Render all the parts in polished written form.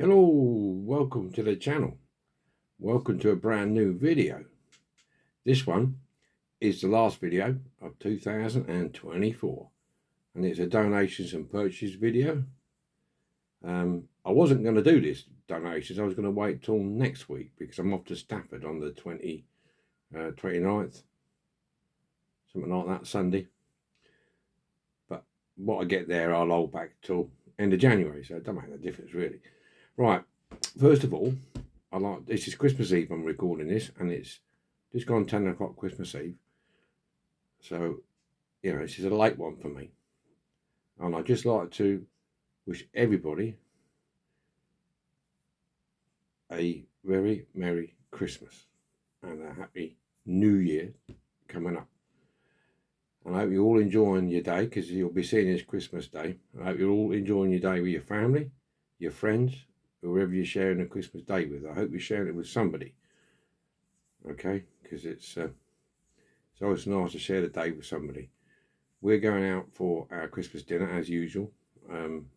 Hello, welcome to the channel. Welcome to a brand new video. This one is the last video of 2024 and it's a donations and purchase video. I wasn't going to do this donations. I was going to wait till next week because I'm off to Stafford on the 29th, something like that, Sunday. But what I get there, I'll hold back till end of January, so it don't make a difference really. Right, first of all, this is Christmas Eve. I'm recording this, and it's just gone 10 o'clock Christmas Eve. So, this is a late one for me. And I'd just like to wish everybody a very Merry Christmas and a Happy New Year coming up. And I hope you're all enjoying your day, because you'll be seeing this Christmas Day. I hope you're all enjoying your day with your family, your friends, whoever you're sharing a Christmas day with. I hope you're sharing it with somebody, okay? Because it's always nice to share the day with somebody. We're going out for our Christmas dinner as usual. On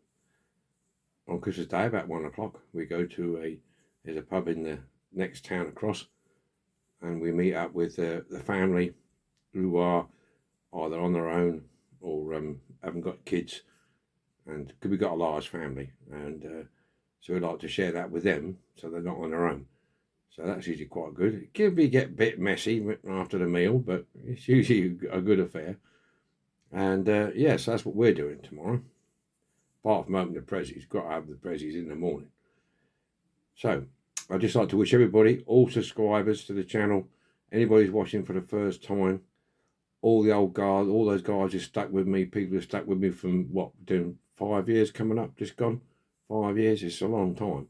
Christmas Day about 1 o'clock, we go to there's a pub in the next town across, and we meet up with the family who are either on their own or haven't got kids, and because we've got a large family, and so we'd like to share that with them so they're not on their own. So that's usually quite good. It can get a bit messy after the meal, but it's usually a good affair. And yes, that's what we're doing tomorrow. Apart from opening the prezzies, got to have the prezzies in the morning. So I'd just like to wish everybody, all subscribers to the channel, anybody who's watching for the first time, all the old guys, all those guys who stuck with me, people who stuck with me from doing 5 years coming up, just gone. 5 years, it's a long time.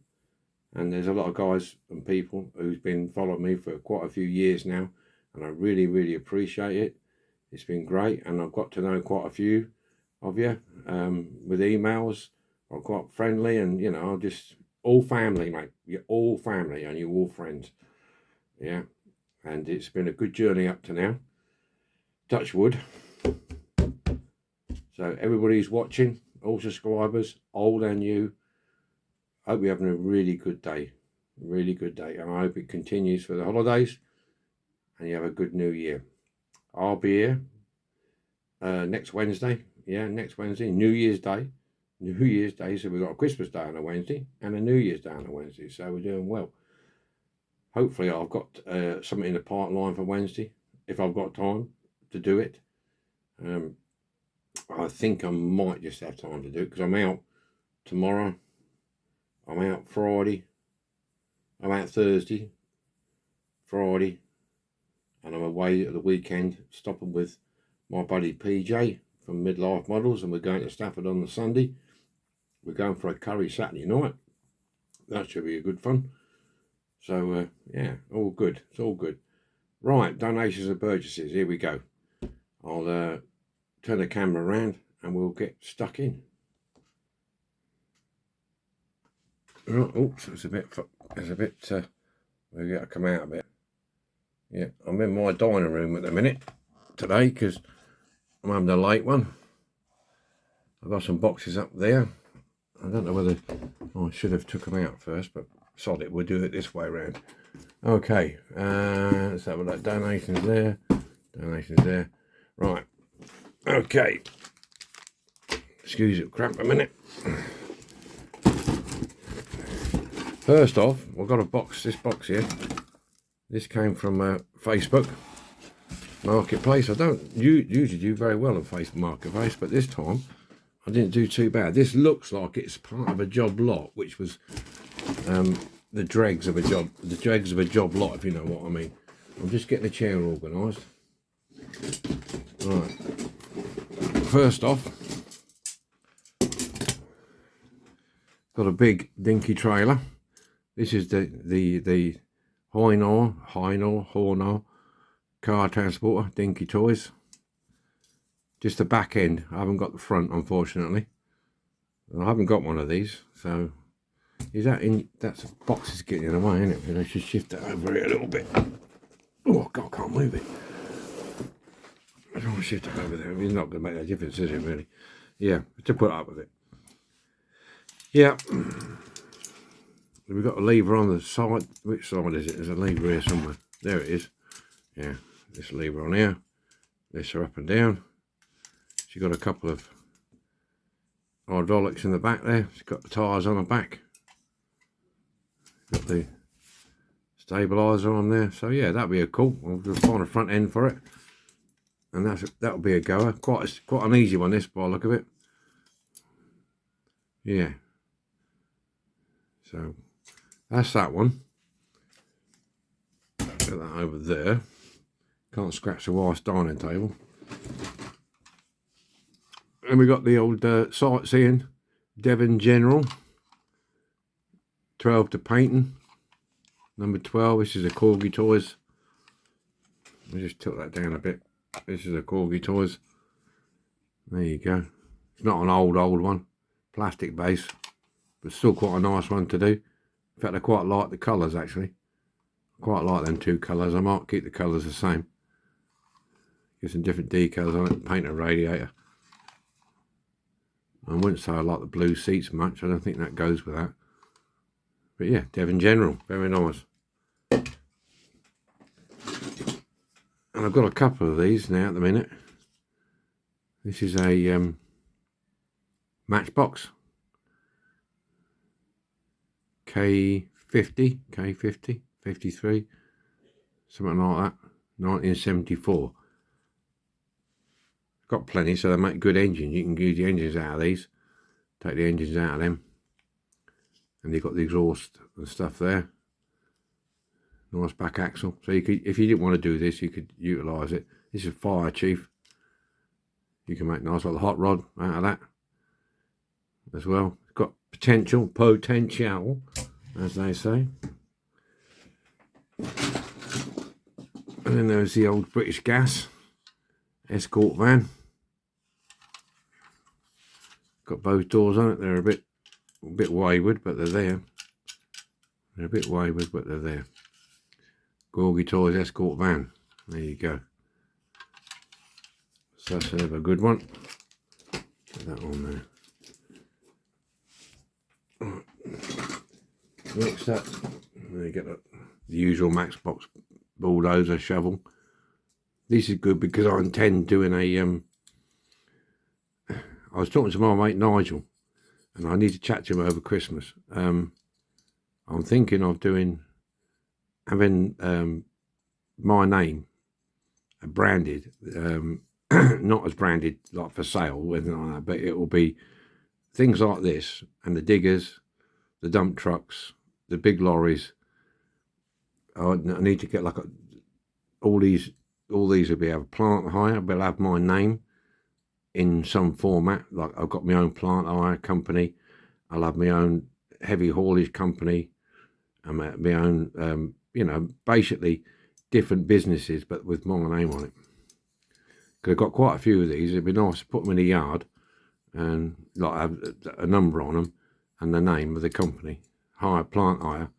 And there's a lot of guys and people who's been following me for quite a few years now, and I really, really appreciate it. It's been great, and I've got to know quite a few of you with emails. I'm quite friendly, and just all family, mate. You're all family, and you're all friends. Yeah, and it's been a good journey up to now. Touch wood. So everybody who's watching, all subscribers, old and new, I hope you're having a really good day, and I hope it continues for the holidays, and you have a good new year. I'll be here next Wednesday, next Wednesday, New Year's Day, so we've got a Christmas Day on a Wednesday and a New Year's Day on a Wednesday, so we're doing well. Hopefully I've got something in the pipeline for Wednesday, if I've got time to do it. I think I might just have time to do it, because I'm out tomorrow, I'm out Friday, I'm out Thursday, Friday, and I'm away at the weekend, stopping with my buddy PJ from Midlife Models, and we're going to Stafford on the Sunday. We're going for a curry Saturday night. That should be a good fun. So, yeah, all good. It's all good. Right, donations and purchases. Here we go. I'll turn the camera around and we'll get stuck in. Oops, it's a bit, we got to come out a bit. Yeah, I'm in my dining room at the minute today because I'm having a late one. I've got some boxes up there. I don't know whether I should have took them out first, but sod it, we'll do it this way around. Okay, let's have a look. Donations there. Right, okay. Excuse it, crap a minute. First off, I've got this box here. This came from Facebook Marketplace. I don't usually do very well on Facebook Marketplace, but this time I didn't do too bad. This looks like it's part of a job lot, which was the dregs of a job lot, if you know what I mean. I'm just getting the chair organised. Right. First off, got a big dinky trailer. This is the Hornor car transporter, Dinky Toys. Just the back end. I haven't got the front, unfortunately. I haven't got one of these, so is that in? That's box is getting in the way, isn't it? I should shift that over here a little bit. Oh God, I can't move it. I don't want to shift it over there. It's not going to make a difference, is it? Really? Yeah, to put up with it. Yeah. we've got a lever on the side. Which side is it? There's a lever here somewhere. There it is. Yeah, this lever on here. This are up and down. She's got a couple of hydraulics in the back there. She's got the tyres on the back. Got the stabiliser on there. So yeah, that'll be a cool. I'll just find a front end for it, and that'll be a goer. Quite an easy one, this, by the look of it. Yeah. So that's that one. Put that over there. Can't scratch the wife's dining table. And we got the old sightseeing Devon General 12 to painting. Number 12. This is a Corgi Toys. Let me just tilt that down a bit. This is a Corgi Toys. There you go. It's not an old one. Plastic base. But still quite a nice one to do. In fact, I quite like the colours actually. Quite like them two colours. I might keep the colours the same. Get some different decals on it. Paint a radiator. I wouldn't say I like the blue seats much. I don't think that goes with that. But yeah, Devon General. Very nice. And I've got a couple of these now at the minute. This is a Matchbox K50, 53, something like that, 1974. Got plenty, so they make good engines. You can use the engines out of these, take the engines out of them, and you've got the exhaust and stuff there. Nice back axle. So you could, if you didn't want to do this, you could utilise it. This is Fire Chief. You can make nice little hot rod out of that as well. It's got potential, as they say. And then there's the old British Gas escort van. Got both doors on it. They're a bit wayward, but they're there. They're a bit wayward, but they're there. Corgi Toys escort van. There you go. So that's a good one. Put that on there. Next up, there you get the usual Matchbox bulldozer shovel. This is good because I intend doing a I was talking to my mate Nigel, and I need to chat to him over Christmas. I'm thinking of having my name branded, not as branded like for sale or anything like that, but it will be things like this, and the diggers, the dump trucks, the big lorries. I need to get like all these will be able plant hire, but I'll have my name in some format. Like I've got my own plant hire company, I'll have my own heavy haulage company, and my own you know, basically different businesses, but with my name on it. Because I've got quite a few of these. It'd be nice to put them in a yard and like have a number on them and the name of the company. Plant hire.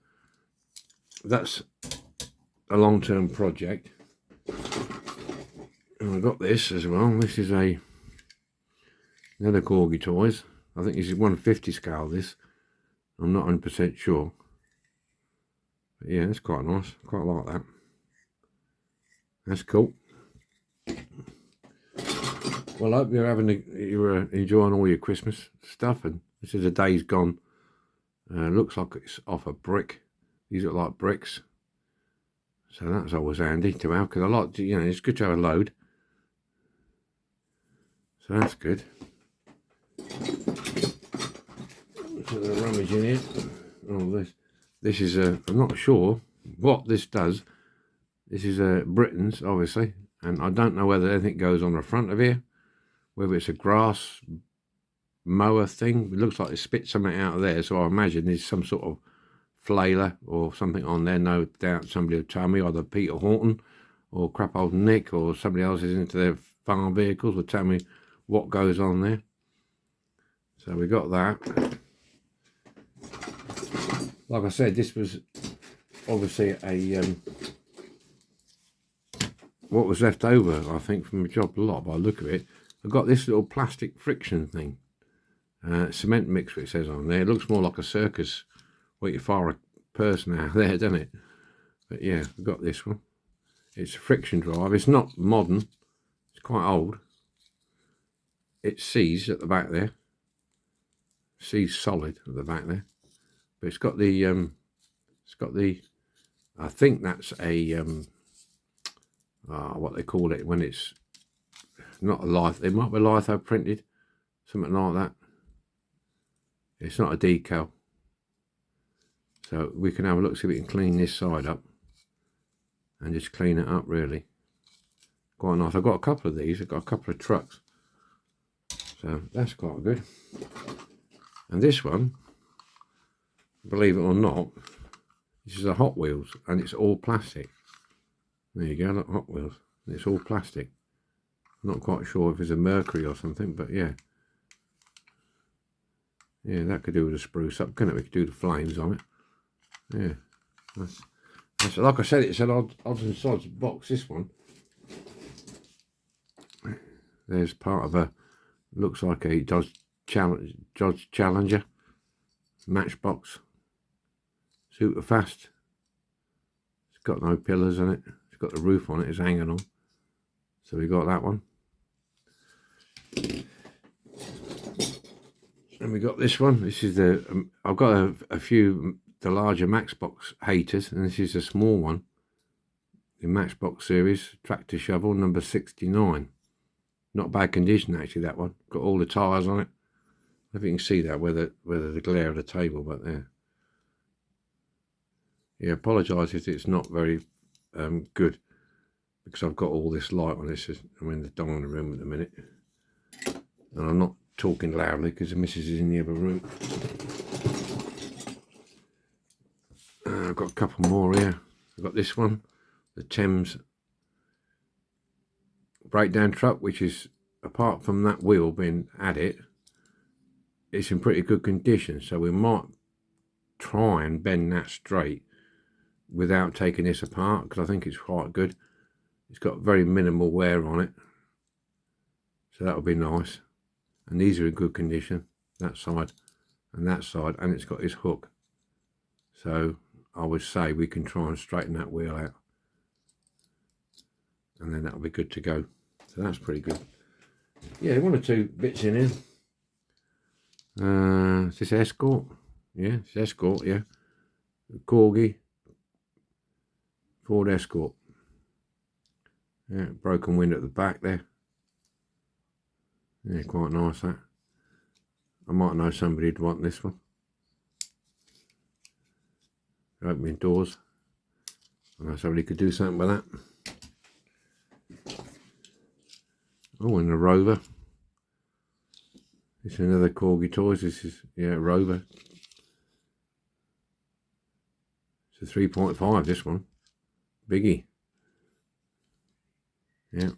That's a long-term project. And I've got this as well. This is another Corgi Toys. I think this is 150 scale, this. I'm not 100% sure. But yeah, it's quite nice. Quite like that. That's cool. Well, I hope you're enjoying all your Christmas stuff. And this is a Days Gone. Looks like it's off a brick. These look like bricks. So that's always handy to have, because I like to, you know, it's good to have a load. So that's good. So the rummage in here. Oh, this is I'm not sure what this does. This is Britain's, obviously, and I don't know whether anything goes on the front of here, whether it's a grass mower thing. It looks like it spits something out of there, so I imagine there's some sort of flailer or something on there. No doubt somebody will tell me, either Peter Horton or Crap Old Nick or somebody else is into their farm vehicles, will tell me what goes on there. So we got that. Like I said, this was obviously a what was left over, I think, from the job. A lot by the look of it. I've got this little plastic friction thing, cement mixer, it says on there. It looks more like a circus Well, you fire a person out there, doesn't it? But yeah, we've got this one. It's a friction drive. It's not modern. It's quite old. It's C's at the back there. C's solid at the back there. But it's got the I think that's a what they call it when it's not a litho. It might be litho printed, something like that. It's not a decal. So we can have a look, see if we can clean this side up and just clean it up really. Quite nice. I've got a couple of these. I've got a couple of trucks. So that's quite good. And this one, believe it or not, this is a Hot Wheels and it's all plastic. There you go, look, Hot Wheels. It's all plastic. I'm not quite sure if it's a Mercury or something, but yeah. Yeah, that could do with a spruce up, couldn't it? We could do the flames on it. Yeah. That's like I said, it's an odds and sods box, this one. There's part of a, looks like a Dodge Challenger Matchbox. Super fast. It's got no pillars on it. It's got the roof on it. It's hanging on. So we got that one. And we got this one. This is the I've got a few the larger Matchbox haters, and this is a small one. The Matchbox series tractor shovel number 69. Not bad condition actually, that one. Got all the tyres on it. I don't know if you can see that whether the glare of the table, but there. Yeah, apologise if it's not very good because I've got all this light on this. I'm in the dining room at the minute, and I'm not talking loudly because the missus is in the other room. I've got a couple more here. I've got this one, the Thames breakdown truck, which is, apart from that wheel being added, it's in pretty good condition. So we might try and bend that straight without taking this apart, because I think it's quite good. It's got very minimal wear on it, so that would be nice. And these are in good condition, that side and that side, and it's got this hook. So I would say we can try and straighten that wheel out, and then that'll be good to go. So that's pretty good. Yeah, one or two bits in here. Is this Escort? Yeah, it's Escort, yeah. Corgi Ford Escort. Yeah, broken wind at the back there. Yeah, quite nice that. I might know somebody who'd want this one. Opening doors. I know somebody could do something with that. Oh, and a Rover. This is another Corgi Toys. This is, yeah, Rover. It's a 3.5, this one. Biggie. Yeah.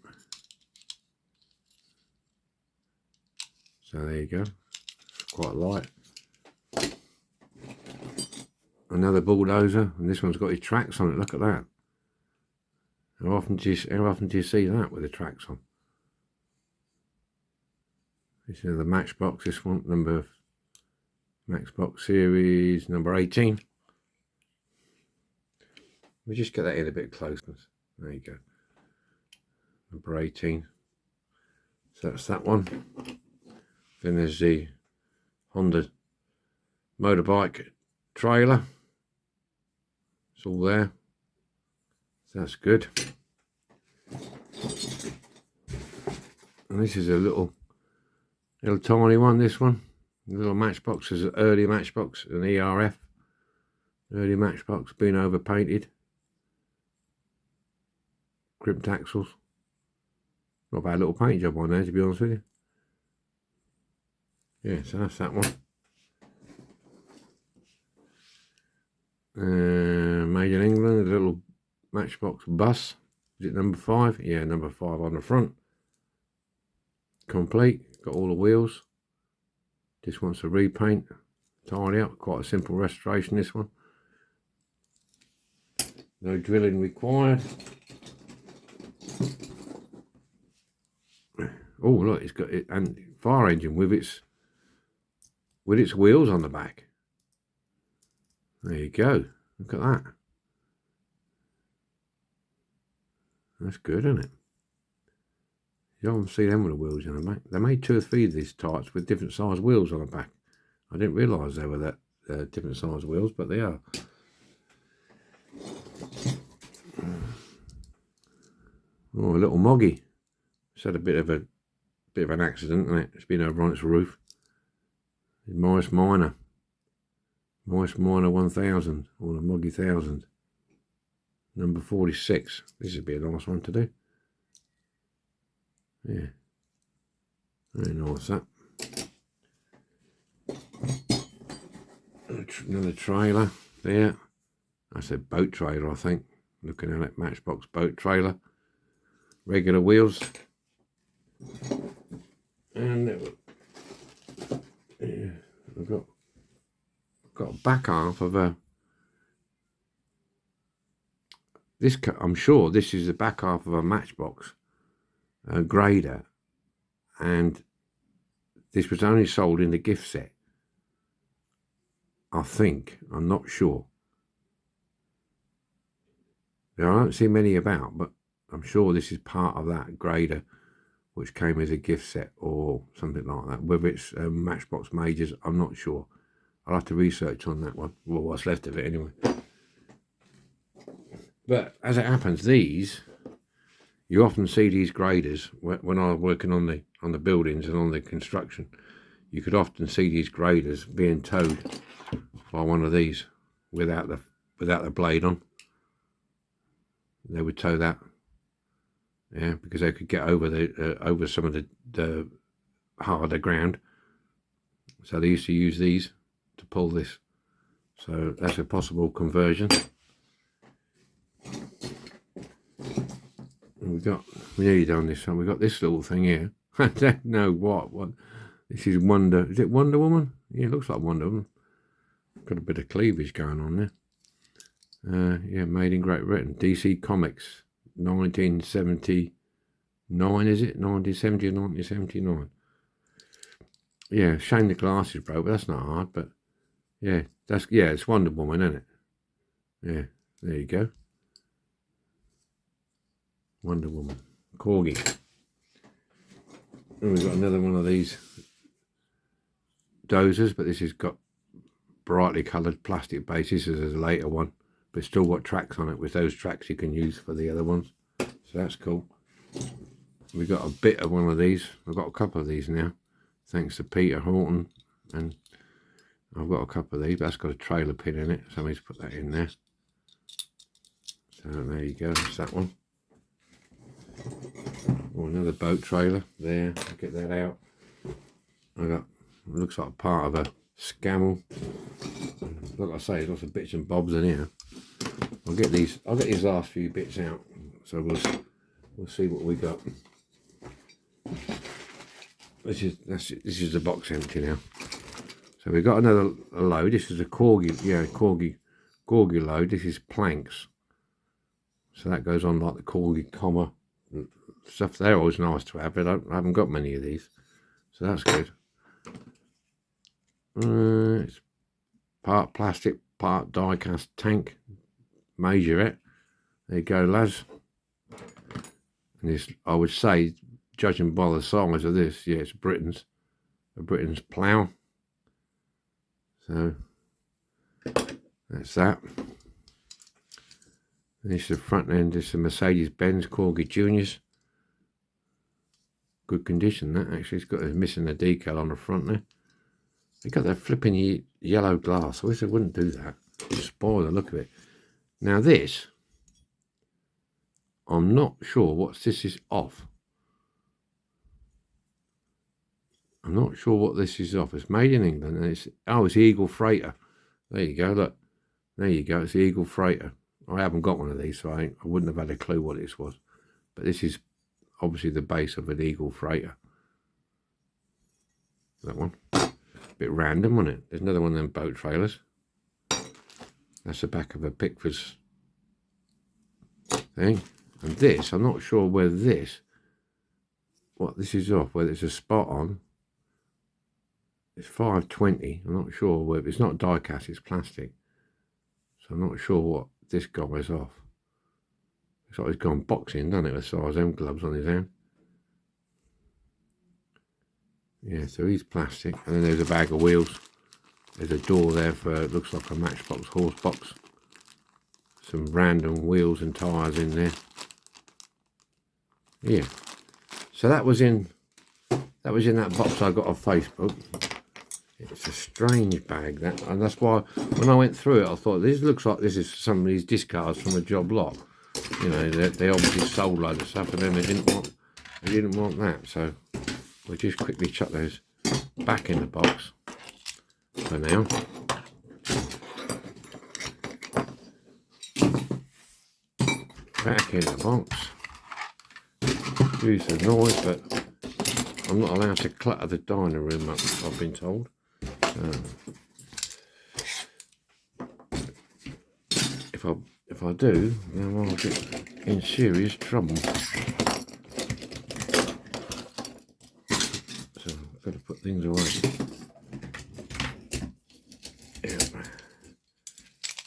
So there you go. Quite light. Another bulldozer, and this one's got his tracks on it. Look at that. How often do you see that with the tracks on? This is the Matchbox. This one, Matchbox series number 18. We just get that in a bit closer. There you go. Number 18. So that's that one. Then there's the Honda motorbike trailer. It's all there. So that's good. And this is a little tiny one, this one. A little Matchbox. Is an early Matchbox, an ERF. Early Matchbox, been overpainted. Crimped axles. Not a bad little paint job on there, to be honest with you. Yeah, so that's that one. Made in England, a little Matchbox bus. Is it number 5? Yeah, number 5 on the front. Complete. Got all the wheels. Just wants a repaint. Tidy up. Quite a simple restoration, this one. No drilling required. Oh, look, it's got it, and fire engine with its wheels on the back. There you go. Look at that. That's good, isn't it? You don't see them with the wheels in the back. They made 2 or 3 of these types with different size wheels on the back. I didn't realise they were that different size wheels, but they are. Oh, a little moggy. It's had a bit of an accident, hasn't it? It's been over on its roof. Morris Minor 1000, or the Moggy 1000. Number 46. This would be a nice one to do. Yeah. Very nice, that. Another trailer there. That's a boat trailer, I think. Looking at it, Matchbox boat trailer. Regular wheels. And yeah, I've got a back half of a. I'm sure this is the back half of a Matchbox grader, and this was only sold in the gift set. I think, I'm not sure. Now, I don't see many about, but I'm sure this is part of that grader which came as a gift set or something like that. Whether it's Matchbox Majors, I'm not sure. I'll have to research on that one. Well, what's left of it anyway. But as it happens, you often see these graders when I was working on the buildings and on the construction. You could often see these graders being towed by one of these without the blade on. They would tow that, yeah, because they could get over some of the harder ground. So they used to use these to pull this. So that's a possible conversion. We're nearly done this one. We've got this little thing here. I don't know what. This is Wonder. Is it Wonder Woman? Yeah, it looks like Wonder Woman. Got a bit of cleavage going on there. Yeah, made in Great Britain. DC Comics, 1979, is it? 1970 or 1979. Yeah, shame the glasses broke, but that's not hard. But yeah, it's Wonder Woman, isn't it? Yeah, there you go. Wonder Woman. Corgi. And we've got another one of these dozers, but this has got brightly coloured plastic bases. This is a later one, but it's still got tracks on it. With those tracks you can use for the other ones, so that's cool. We've got a bit of one of these. I've got a couple of these now, thanks to Peter Horton, and I've got a couple of these, but that's got a trailer pin in it. Somebody's put that in there. So there you go, that's that one. Oh, another boat trailer there. I'll get that out. It looks like part of a Scammell. Like I say, there's lots of bits and bobs in here. I'll get these last few bits out, so we'll see what we got. This is the box empty now. So we've got another load. This is a Corgi load. This is planks. So that goes on like the Corgi comma stuff. They're always nice to have, but I haven't got many of these, so that's good. It's part plastic, part die-cast tank. Measure it. There you go, lads. And this, I would say, judging by the size of this, yeah, it's a Britain's plough. So that's that. And this is the front end. This is a Mercedes-Benz Corgi Juniors. Good condition, that actually. It's missing a decal on the front there. They got that flipping yellow glass. I wish they wouldn't do that. It'd spoil the look of it. Now this, I'm not sure what this is off. I'm not sure what this is off. It's made in England, and it's Eagle Freighter. There you go, look. There you go, it's the Eagle Freighter. I haven't got one of these, so I wouldn't have had a clue what this was. But this is obviously the base of an Eagle Freighter. That one. A bit random, wasn't it? There's another one of them boat trailers. That's the back of a Pickford's thing. And this, I'm not sure whether what this is off, whether it's a spot on. It's 520. I'm not sure whether it's not die cast, it's plastic. So I'm not sure what this guy is off. Looks like he's gone boxing, doesn't it, with size M gloves on his hand. Yeah, so he's plastic. And then there's a bag of wheels. There's a door there for, it looks like a Matchbox horse box. Some random wheels and tyres in there. Yeah. So that was in that box I got off Facebook. It's a strange bag, that, and that's why when I went through it, I thought this looks like this is some of these discards from a job lot. You know, they obviously sold loads of stuff, and then they didn't want that. So we'll just quickly chuck those back in the box for now. Back in the box. Use the noise, but I'm not allowed to clutter the dining room up, I've been told. If I do, then I'll get in serious trouble. So I've got to put things away. Yeah.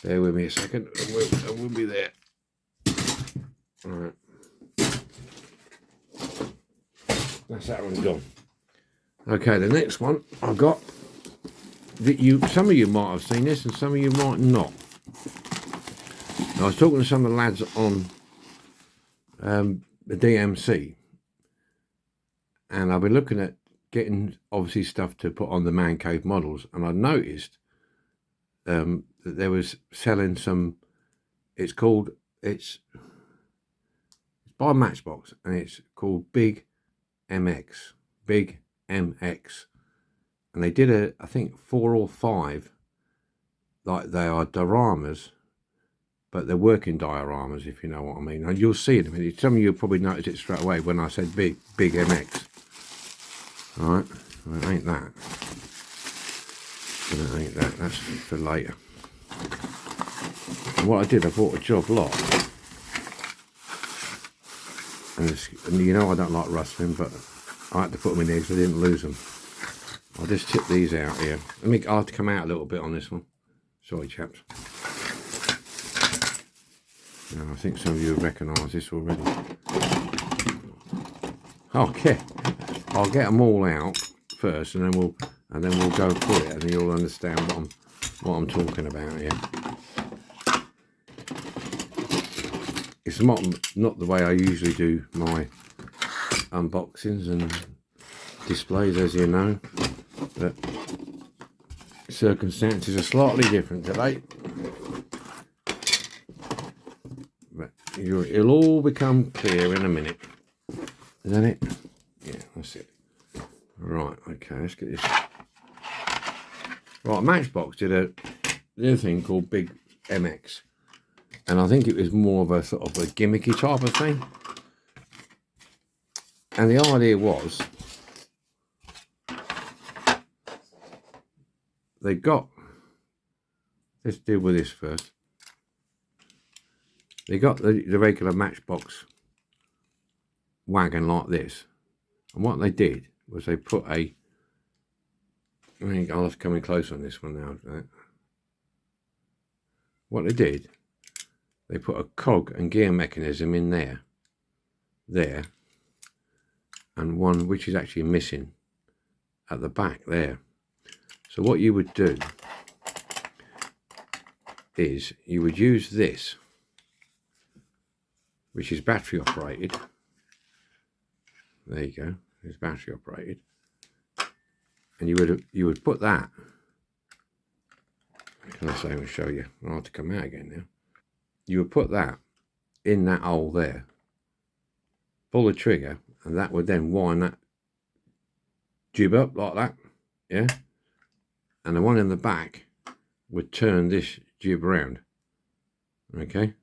Bear with me a second, and we'll be there. All right. That's that one gone. Okay, the next one I got. Some of you might have seen this, and some of you might not. I was talking to some of the lads on the DMC, and I've been looking at getting obviously stuff to put on the man cave models, and I noticed that there was selling some. It's by Matchbox, and it's called Big MX, Big MX, and they did I think 4 or 5, like they are dioramas. But they're working dioramas, if you know what I mean. And you'll see them. Some of you probably noticed it straight away when I said big MX. All right, well, it ain't that. And it ain't that. That's for later. And what I did, I bought a job lot. And you know I don't like rustling, but I had to put them in there because I didn't lose them. I'll just tip these out here. I have to come out a little bit on this one. Sorry, chaps. I think some of you recognise this already. Okay, I'll get them all out first, and then we'll go through it, and then you'll understand what I'm talking about here. It's not the way I usually do my unboxings and displays, as you know, but circumstances are slightly different today. It'll all become clear in a minute, isn't it? Yeah, that's it. Right, okay, let's get this. Right, Matchbox did the other thing called Big MX, and I think it was more of a sort of a gimmicky type of thing. And the idea was let's deal with this first. They got the regular Matchbox wagon like this, and what they did was they put I'll have to come in close on this one now. Right? What they did, they put a cog and gear mechanism in there, and one which is actually missing at the back there. So what you would do is you would use this, which is battery operated. There you go, it's battery operated. And you would put that, can I say, I'll show you, I'll have to come out again now. You would put that in that hole there, pull the trigger, and that would then wind that jib up like that, yeah? And the one in the back would turn this jib around, okay?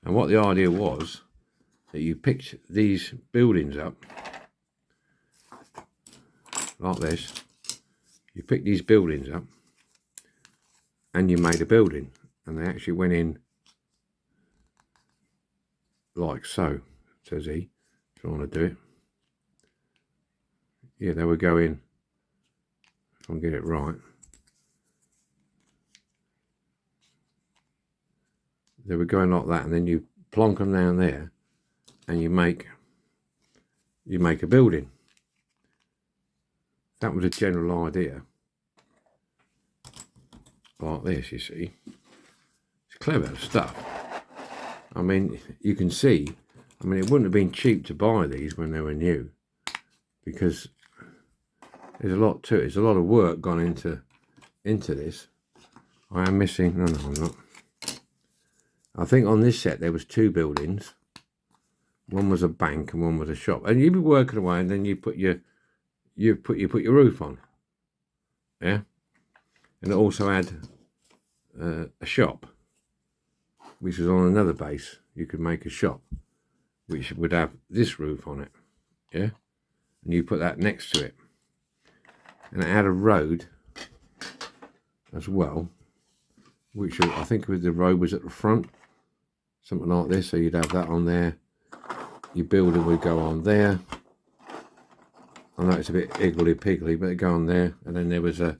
And what the idea was, that you picked these buildings up, like this. You picked these buildings up, and you made a building, and they actually went in like so, says he, trying to do it. Yeah, they would go in, if I can get it right. they were going like that, and then you plonk them down there, and you make a building. That was a general idea. Like this, you see. It's clever stuff. I mean, you can see, I mean, it wouldn't have been cheap to buy these when they were new, because there's a lot to it. There's a lot of work gone into this. I am missing, no, I'm not. I think on this set there was 2 buildings. One was a bank and one was a shop. And you'd be working away, and then you put your roof on. Yeah. And it also had a shop, which was on another base. You could make a shop, which would have this roof on it. Yeah. And you put that next to it. And it had a road as well, which I think the road was at the front. Something like this. So you'd have that on there. Your building would go on there. I know it's a bit higgledy-piggledy, but it'd go on there. And then there was a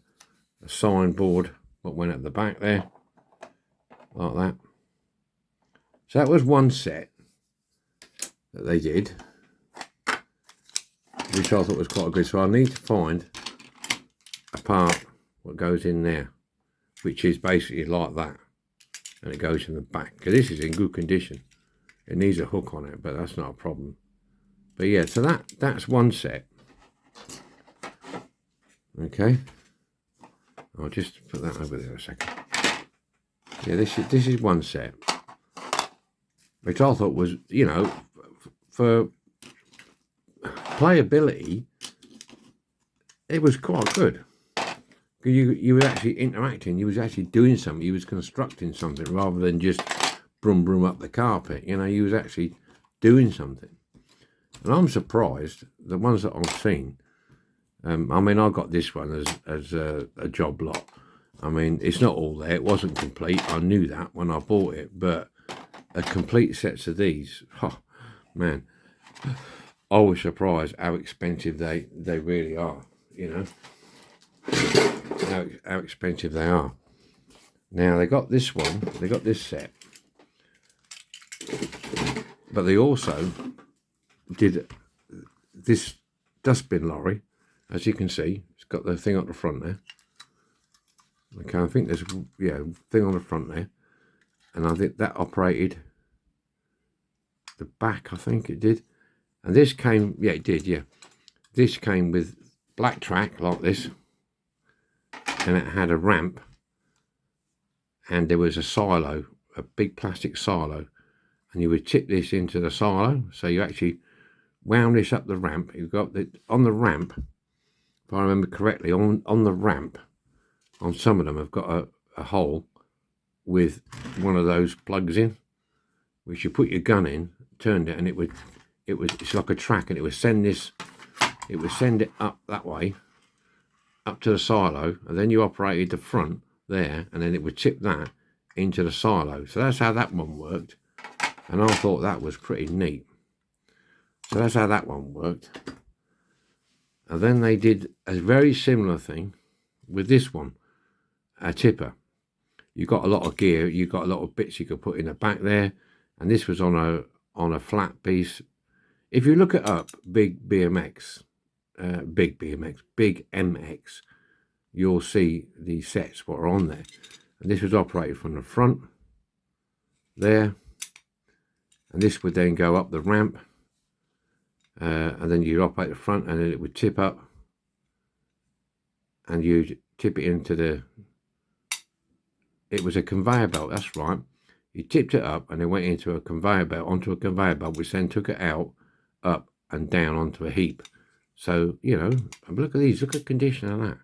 signboard what went at the back there, like that. So that was one set that they did, which I thought was quite good. So I need to find a part what goes in there, which is basically like that, and it goes in the back, because this is in good condition. It needs a hook on it, but that's not a problem. But yeah, so that's one set. Okay, I'll just put that over there a second. Yeah, this is one set, which I thought was, you know, for playability, it was quite good. You were actually interacting. You was actually doing something. You was constructing something rather than just brum brum up the carpet. You know, you was actually doing something. And I'm surprised the ones that I've seen. I mean, I got this one as a job lot. I mean, it's not all there. It wasn't complete. I knew that when I bought it. But a complete sets of these, oh, man, I was surprised how expensive they really are. You know, how expensive they are. Now they got this one. They got this set, but they also did this dustbin lorry. As you can see, it's got the thing up the front there. Okay, I think there's, yeah, thing on the front there. And I think that operated the back, I think it did. And this came, yeah, it did, yeah. This came with black track like this. And it had a ramp. And there was a silo, a big plastic silo. And you would tip this into the silo. So you actually wound this up the ramp. You've got the, on the ramp, if I remember correctly, on the ramp, on some of them have got a hole with one of those plugs in, which you put your gun in, turned it, and it's like a track, and it would send it up that way, up to the silo, and then you operated the front there, and then it would tip that into the silo. So that's how that one worked, and I thought that was pretty neat. So that's how that one worked. And then they did a very similar thing with this one, a tipper. You got a lot of gear, you got a lot of bits you could put in the back there, and this was on a flat piece. If you look it up, Big MX, you'll see the sets what are on there. And this was operated from the front there, and this would then go up the ramp. And then you'd operate the front, and then it would tip up, and you'd tip it into the, it was a conveyor belt, that's right. You tipped it up, and it went into a conveyor belt, onto a conveyor belt, which then took it out, up and down onto a heap. So, you know, look at these, look at the condition of that.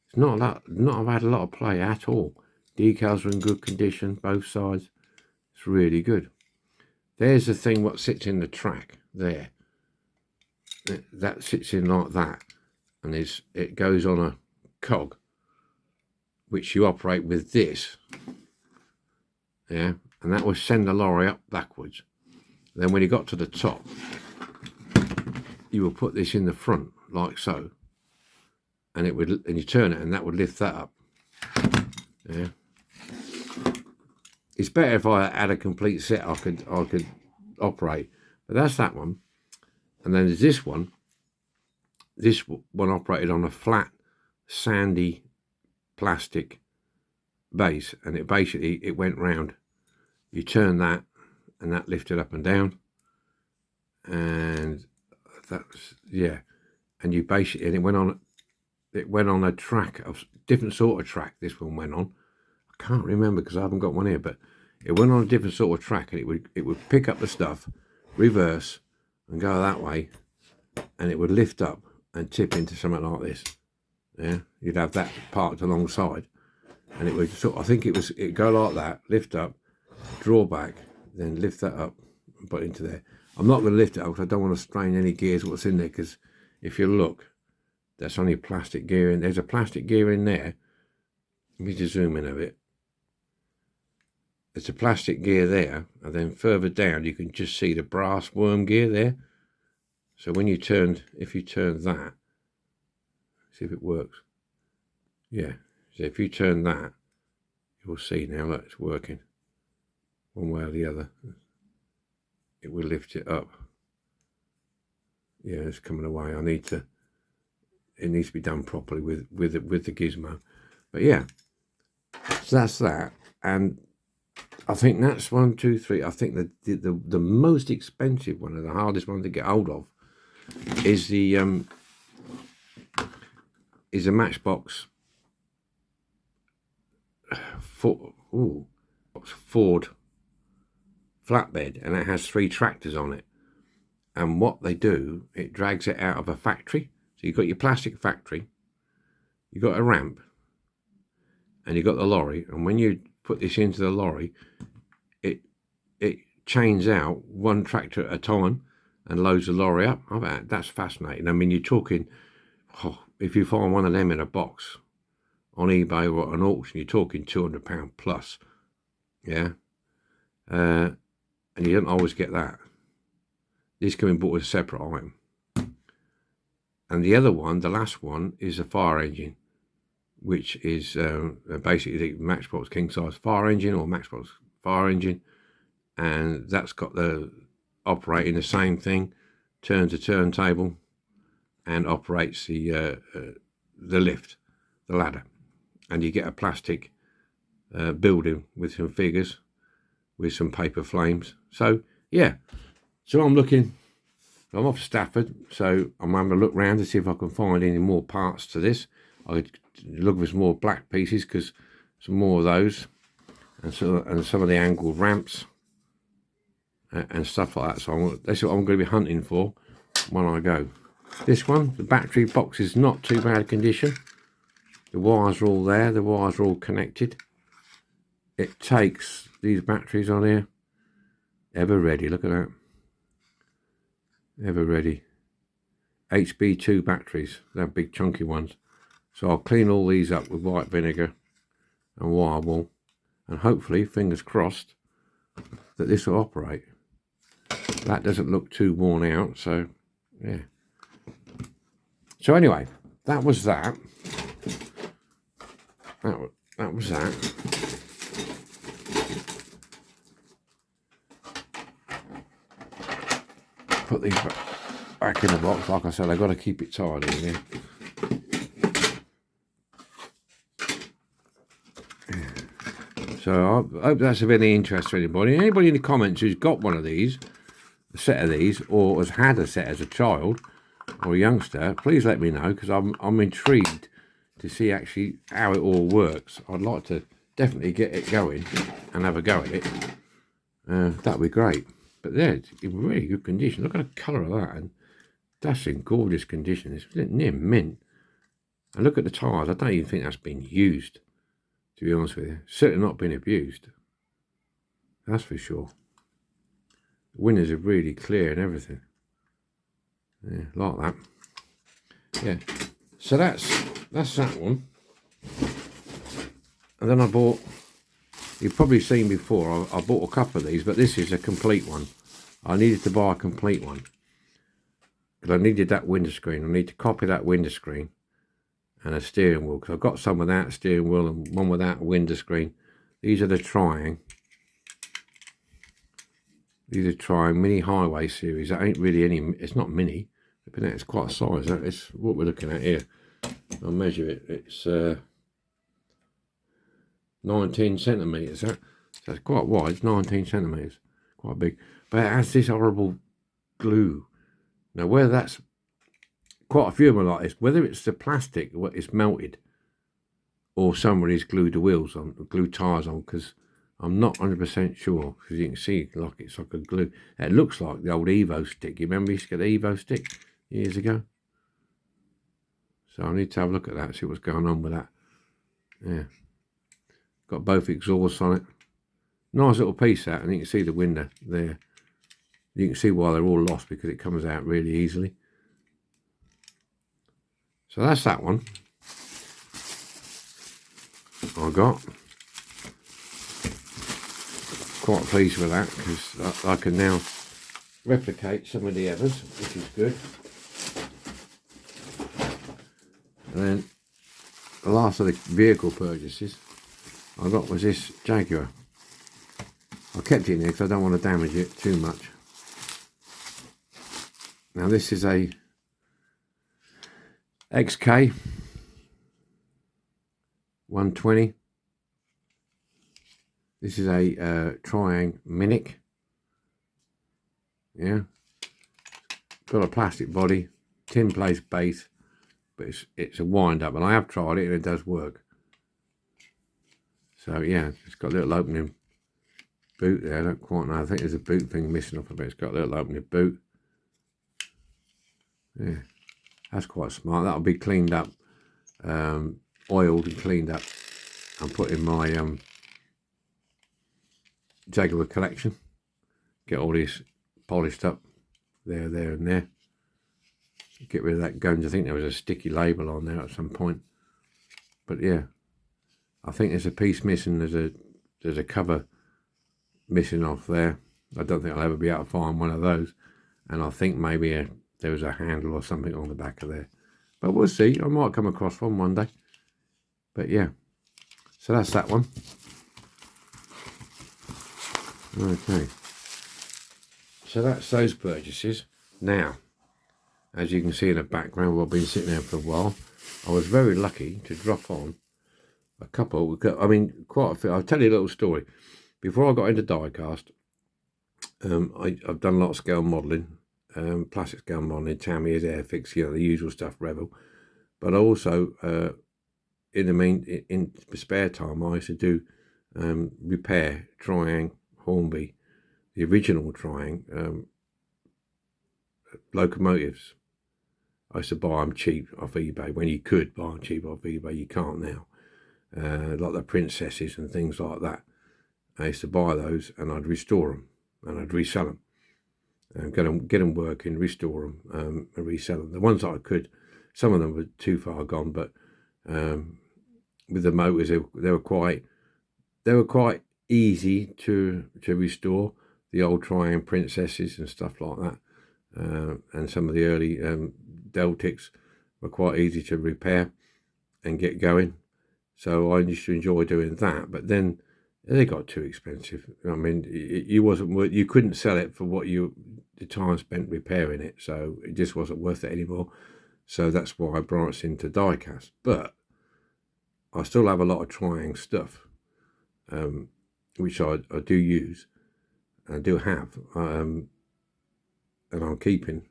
It's not a lot, not had a lot of play at all. Decals are in good condition, both sides. It's really good. There's the thing what sits in the track there. That sits in like that, and it goes on a cog, which you operate with this, yeah, and that will send the lorry up backwards. Then when you got to the top, you will put this in the front like so, and it would, and you turn it, and that would lift that up. Yeah, it's better if I had a complete set I could operate. But that's that one. And then there's this one. This one operated on a flat, sandy plastic base, and it went round. You turn that, and that lifted up and down, and that's, yeah. And you basically, and it went on a track of different sort of track. This one went on. I can't remember because I haven't got one here, but it went on a different sort of track, and it would pick up the stuff, reverse, and go that way, and it would lift up and tip into something like this. Yeah, you'd have that parked alongside, and it would sort. I think it'd go like that, lift up, draw back, then lift that up and put it into there. I'm not going to lift it up because I don't want to strain any gears what's in there, because if you look, that's only plastic gear, and there's a plastic gear in there. Let me just zoom in a bit. There's a plastic gear there, and then further down you can just see the brass worm gear there. So when if you turn that, see if it works. Yeah, so if you turn that, you'll see now that it's working. One way or the other, it will lift it up. Yeah, it's coming away. It needs to be done properly with the gizmo. But yeah, so that's that. And I think that's 1, 2, 3. I think the most expensive one, and the hardest one to get hold of, is the Matchbox Ford flatbed, and it has 3 tractors on it. And what they do, it drags it out of a factory. So you've got your plastic factory, you've got a ramp, and you've got the lorry. And when you put this into the lorry, it chains out 1 tractor at a time and loads the lorry up. That's fascinating. I mean, you're talking, if you find one of them in a box on eBay or an auction, you're talking £200 plus. Yeah. And you don't always get that. This can be bought as a separate item. And the other one, the last one, is a fire engine, which is basically the Matchbox king size fire engine or Matchbox fire engine. And that's got the operating the same thing, turns a turntable and operates the lift, the ladder. And you get a plastic building with some figures, with some paper flames. So yeah, so I'm off to Stafford, so I'm having a look round to see if I can find any more parts to this. I could look for some more black pieces, because some more of those, and some of the angled ramps and stuff like that. So that's what I'm going to be hunting for when I go. This one, the battery box is not too bad condition. The wires are all there. The wires are all connected. It takes these batteries on here. Ever ready. Look at that. Ever ready. HB2 batteries. They're big chunky ones. So I'll clean all these up with white vinegar and wire wool. And hopefully, fingers crossed, that this will operate. That doesn't look too worn out. So, yeah. So anyway, that was that. That was that. Put these back in the box. Like I said, I've got to keep it tidy in here. So I hope that's of any interest to anybody. Anybody in the comments who's got one of these, a set of these, or has had a set as a child or a youngster, please let me know, because I'm intrigued to see actually how it all works. I'd like to definitely get it going and have a go at it. That'd be great. But yeah, it's in really good condition. Look at the colour of that, and that's in gorgeous condition. It's near mint. And look at the tyres. I don't even think that's been used, to be honest with you. Certainly not been abused. That's for sure. The windows are really clear and everything. Yeah, like that. Yeah. So that's that one. And then I bought, you've probably seen before, I bought a couple of these, but this is a complete one. I needed to buy a complete one, because I needed that windscreen. I need to copy that windscreen and a steering wheel, because I've got some without a steering wheel and one without a windscreen. These are the trying. These are trying mini highway series. That ain't really any, it's not mini, but it's quite a size. That is what we're looking at here. I'll measure it. It's 19 centimetres. So it's quite wide. It's 19 centimetres. Quite big. But it has this horrible glue. Now, whether that's quite a few of them are like this, whether it's the plastic, what is melted, or somebody's glued the wheels on, glued tyres on, because I'm not 100% sure, because you can see like it's like a glue. It looks like the old Evo stick. You remember you used to get the Evo stick years ago? So I need to have a look at that, see what's going on with that. Yeah. Got both exhausts on it. Nice little piece that, and you can see the window there. You can see why they're all lost, because it comes out really easily. So that's that one I got. Quite pleased with that, because I can now replicate some of the others, which is good. And then the last of the vehicle purchases I got was this Jaguar. I kept it in there because I don't want to damage it too much. Now this is a XK 120. This is a Triang Minic. Yeah. Got a plastic body, tin plate base, but it's a wind up, and I have tried it and it does work. So yeah, it's got a little opening boot there. I don't quite know. I think there's a boot thing missing off of it. It's got a little opening boot. Yeah, that's quite smart. That'll be cleaned up, oiled and cleaned up, and put in my Jaguar collection. Get all these polished up, there, and there. Get rid of that guns. I think there was a sticky label on there at some point. But yeah, I think there's a piece missing. There's a cover missing off there. I don't think I'll ever be able to find one of those. And I think maybe there was a handle or something on the back of there. But we'll see. I might come across one day. But yeah, so that's that one. Okay. So that's those purchases. Now, as you can see in the background, well, I've been sitting there for a while. I was very lucky to drop on a couple. I mean, quite a few. I'll tell you a little story. Before I got into diecast, I've done a lot of scale modelling, plastic scale modelling, Tamiya's, Airfix, you know, the usual stuff, Revel. But also, in spare time, I used to do repair Triang, Hornby, the original Triang locomotives. I used to buy them cheap off eBay. When you could buy them cheap off eBay, you can't now. Like the princesses and things like that. I used to buy those and I'd restore them and I'd resell them. And get them working, restore them, and resell them. The ones that I could, some of them were too far gone, but with the motors, they were quite easy to restore. The old Triang princesses and stuff like that, and some of the early Deltics were quite easy to repair and get going. So I used to enjoy doing that. But then they got too expensive. I mean, you couldn't sell it for what the time spent repairing it. So it just wasn't worth it anymore. So that's why I branched into diecast. But I still have a lot of Triang stuff, which I do use. I do have, and I'm keeping.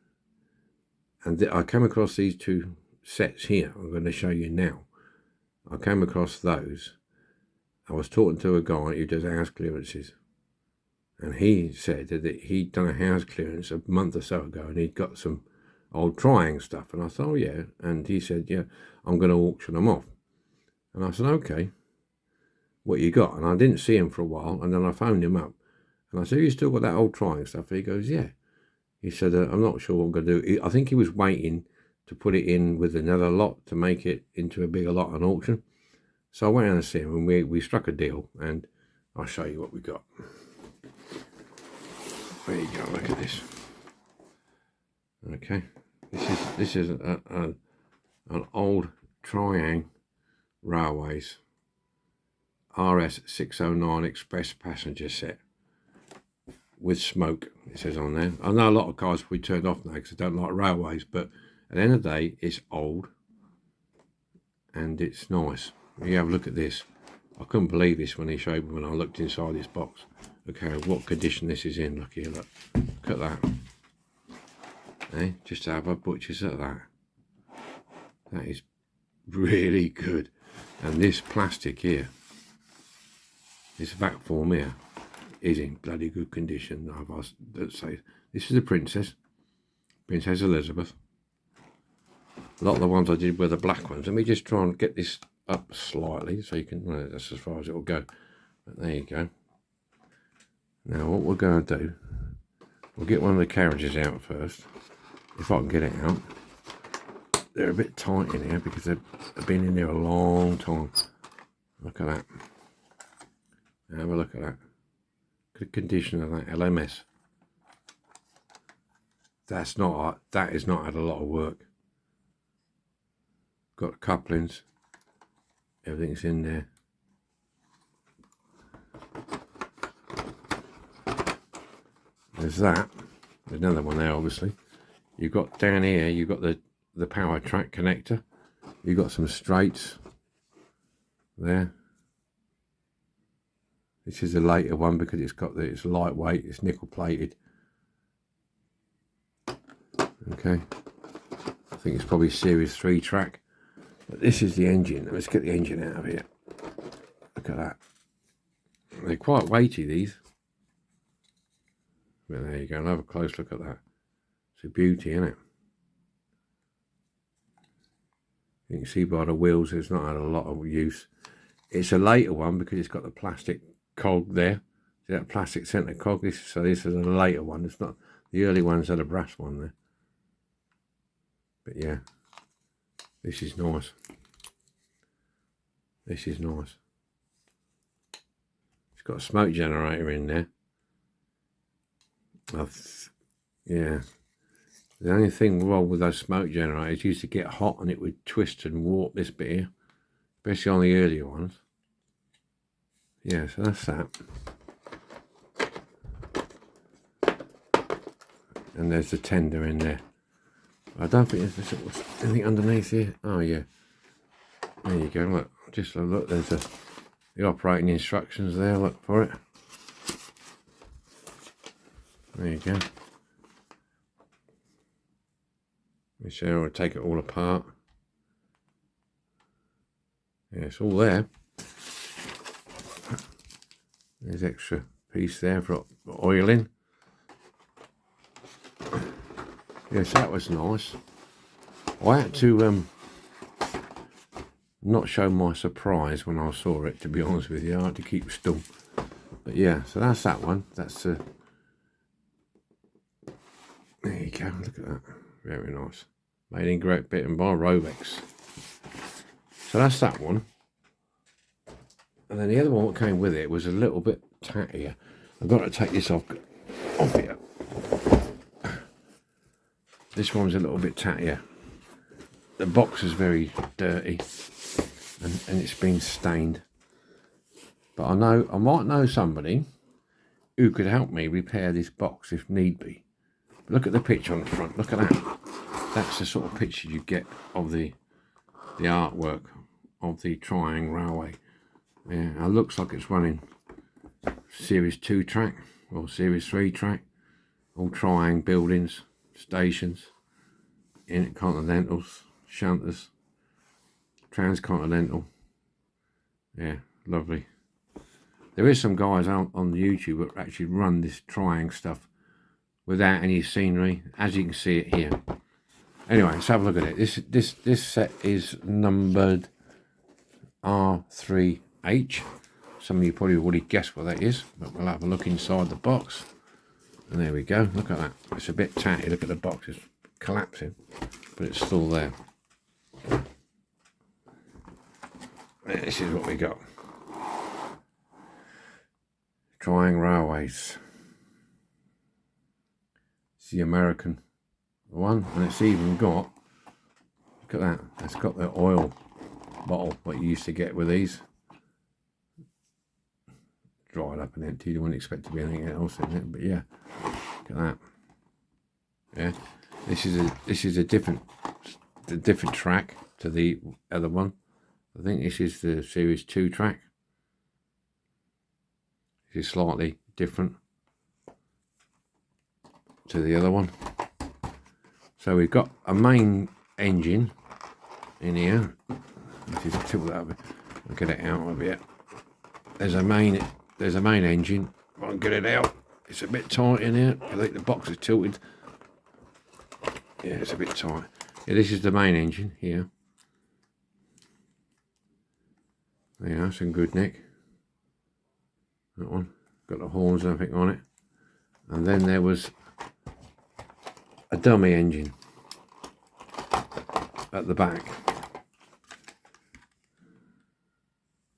And I came across these two sets here. I'm going to show you now. I came across those. I was talking to a guy who does house clearances, and he said that he'd done a house clearance a month or so ago, and he'd got some old Triang stuff. And I thought, oh yeah. And he said, yeah, I'm going to auction them off. And I said, okay, what you got? And I didn't see him for a while, and then I phoned him up. And I said, you still got that old Triang stuff? And he goes, yeah. He said, I'm not sure what I'm going to do. I think he was waiting to put it in with another lot to make it into a bigger lot on auction. So I went down to see him, and we struck a deal, and I'll show you what we got. There you go, look at this. Okay, this is an old Triang Railways RS 609 Express passenger set. with smoke, it says on there. I know a lot of cars we turned off now because I don't like railways, but at the end of the day, it's old and it's nice. You have a look at this. I couldn't believe this when he showed me when I looked inside this box. Okay, what condition this is in. Look here, look at that. Eh? Just to have a butcher's at that. That is really good. And this plastic here, this vac form here, is in bloody good condition. I'd say this is a Princess Elizabeth. A lot of the ones I did were the black ones. Let me just try and get this up slightly so you can, well, that's as far as it will go. But there you go. Now what we're going to do, we'll get one of the carriages out first, if I can get it out. They're a bit tight in here because they've been in there a long time. Look at that. Have a look at that. Good condition of that LMS. That is not had a lot of work. Got couplings. Everything's in there. There's that. There's another one there, obviously. You've got down here, you've got the power track connector. You've got some straights there. This is a later one because it's lightweight, it's nickel plated. Okay. I think it's probably Series 3 track. But this is the engine. Let's get the engine out of here. Look at that. They're quite weighty, these. But there you go. Have a close look at that. It's a beauty, isn't it? You can see by the wheels it's not had a lot of use. It's a later one because it's got the plastic cog there. See that plastic centre cog? So this is a later one. It's not the early ones had a brass one there. But yeah, this is nice. This is nice. It's got a smoke generator in there. Yeah. The only thing wrong with those smoke generators used to get hot and it would twist and warp this bit here, especially on the earlier ones. Yeah, so that's that. And there's the tender in there. I don't think there's anything underneath here. Oh yeah, there you go. Look, just a look. There's the operating instructions there. Look for it. There you go. Let me show you. I'll take it all apart. Yeah, it's all there. There's extra piece there for oiling. Yes, that was nice. I had to not show my surprise when I saw it, to be honest with you. I had to keep still. But yeah, so that's that one. That's there you go, look at that. Very nice. Made in Great Britain by Rovex. So that's that one. And then the other one that came with it was a little bit tattier. I've got to take this off here. This one's a little bit tattier. The box is very dirty and it's been stained. But I might know somebody who could help me repair this box if need be. But look at the picture on the front. Look at that. That's the sort of picture you get of the artwork of the Triang Railway. Yeah, it looks like it's running Series 2 track or Series 3 track. All Triang buildings, stations, intercontinentals, shunters, transcontinental. Yeah, lovely. There is some guys out on YouTube that actually run this Triang stuff without any scenery, as you can see it here. Anyway, let's have a look at it. This set is numbered R3H. Some of you probably already guessed what that is, but we'll have a look inside the box. And there we go. Look at that. It's a bit tatty. Look at the box. It's collapsing, but it's still there. This is what we got. Triang Railways. It's the American one, and it's even got, look at that, it's got the oil bottle what you used to get with these. dried up and empty. You wouldn't expect to be anything else in it, but yeah, look at that. Yeah, this is a different track to the other one. I think this is the Series 2 track. This is slightly different to the other one. So we've got a main engine in here. Let's just tilt that up. I'll get it out of here. There's a main engine. I can get it out. It's a bit tight in here. I think the box is tilted. Yeah, it's a bit tight. Yeah, this is the main engine here. There you go, some good neck. That one. Got the horns and everything on it. And then there was a dummy engine at the back.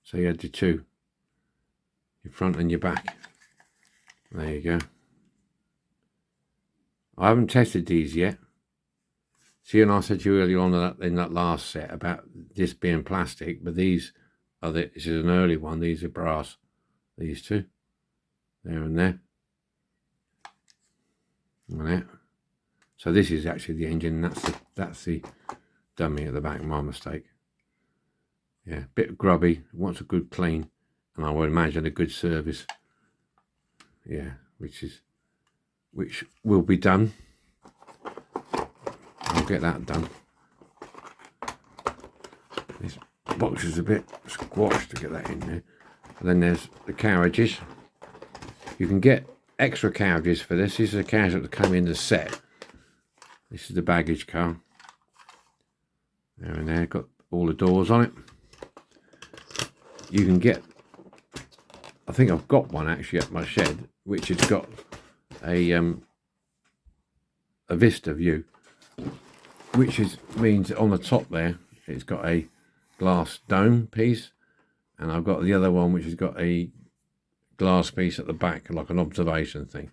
So you had your two, your front and your back. There you go. I haven't tested these yet. See, and I said to you earlier on in that last set about this being plastic, but these are this is an early one. These are brass. These two, there and there, and there. So this is actually the engine. That's the dummy at the back. My mistake. Yeah, bit grubby. Wants a good clean, and I would imagine a good service. Yeah, which will be done. I'll get that done. This box is a bit squashed to get that in there. And then there's the carriages. You can get extra carriages for this. These are the carriages that come in the set. This is the baggage car. There and there, got all the doors on it. You can get, I think I've got one actually at my shed, which has got a vista view, which means on the top there it's got a glass dome piece, and I've got the other one which has got a glass piece at the back, like an observation thing.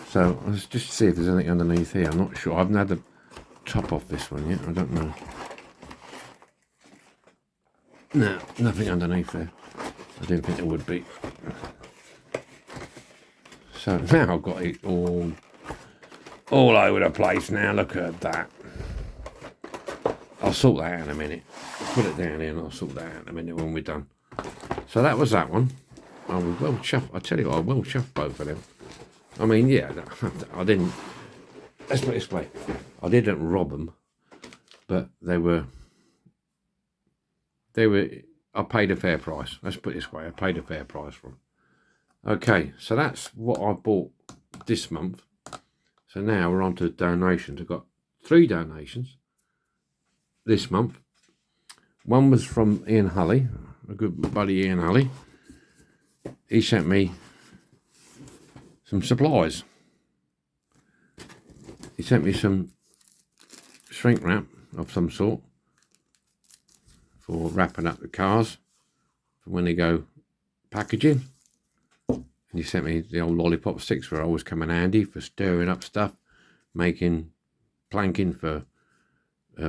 So let's just see if there's anything underneath here. I'm not sure. I haven't had the top off this one yet. I don't know. No, nothing underneath there. I didn't think there would be. So now I've got it all over the place now. Look at that. I'll sort that out in a minute. Put it down here and I'll sort that out in a minute when we're done. So that was that one. I was well chuffed. I tell you what, I well chuffed both of them. I mean, yeah, I didn't. Let's put it this way. I didn't rob them, but they were. I paid a fair price. Let's put it this way. I paid a fair price for them. Okay, so that's what I bought this month. So now we're on to donations. I've got 3 donations this month. One was from Ian Hulley, a good buddy Ian Hulley. He sent me some supplies. He sent me some shrink wrap of some sort for wrapping up the cars for when they go packaging. And he sent me the old lollipop sticks, where always come in handy for stirring up stuff, making planking for